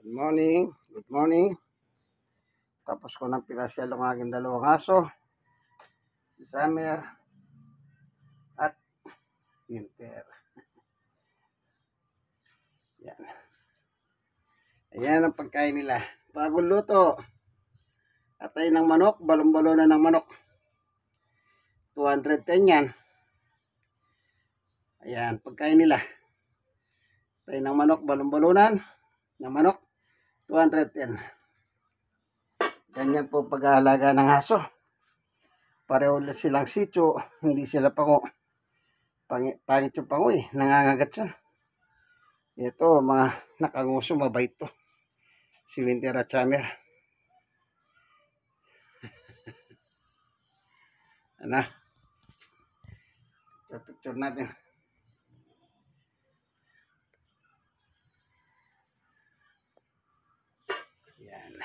Good morning. Good morning. Tapos ko ng pinasyal ang aking dalawang aso. Si Summer at Winter. Yan. Ayan ang pagkain nila. Bagong luto. Atay ng manok. Balon-balonan ng manok. 210 yan. Ayan. Pagkain nila. Atay ng manok. Balon-balonan ng manok. 210. Ganyan po pag-aalaga ng aso. Pareho silang sityo. Hindi sila pango. Pangit yung pango eh. Nangangagat yan. Ito, mga nakanguso, mabait to. Si Winter at Summer. Ano? Ito, picture natin. Yan.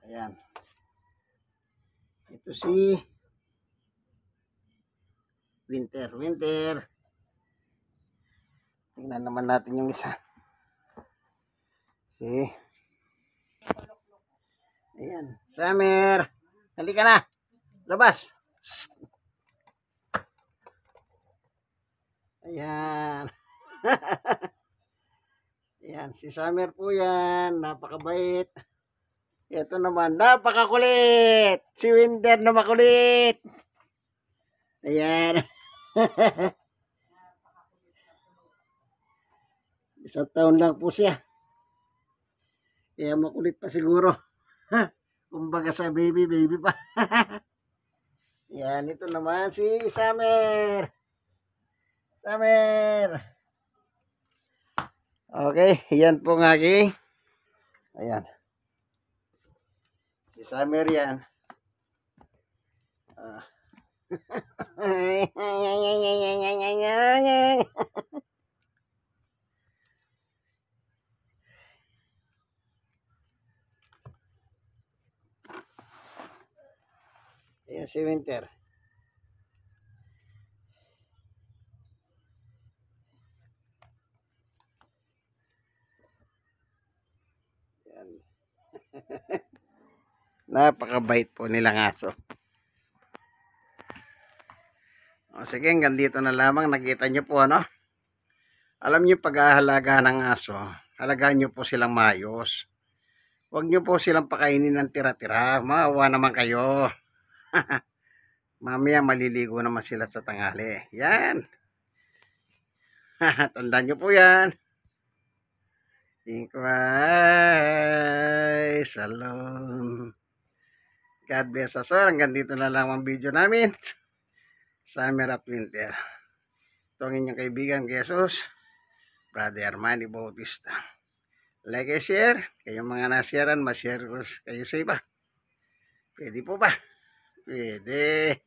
Ayan. Ito si Winter. Winter. Tingnan naman natin yung isa. Si. Ayan. Summer. Halika na. Labas. Ayan. Ayan. Si Summer po yan. Napakabait. Ito naman. Napakakulit. Si Winter na makulit. Ayan. Isang taon lang po siya. Kaya makulit pa siguro. Kumbaga sa baby pa. Yan, ito naman si Summer. Summer. Okay, yan po nga aking. Ayan. Si Summer yan. Ayan si Winter. Ayan. Napakabait po nilang aso. O sige, hanggang dito na lamang. Nakita nyo po ano? Alam nyo pag-ahalaga ng aso, halagaan nyo po silang maayos. Huwag nyo po silang pakainin ng tira-tira. Maawa naman kayo. Mamaya maliligo naman sila sa tanghali. Yan. Tandaan nyo po yan. Inquire. Salon. God bless us all. Hanggang dito na lang ang video namin. Summer at Winter. Ito ang inyong kaibigan, Jesus. Brother Armani Bautista. Like and share. Kayong mga nasyaran, ma-share ko kayo sa iba. Pwede po ba? Pwede.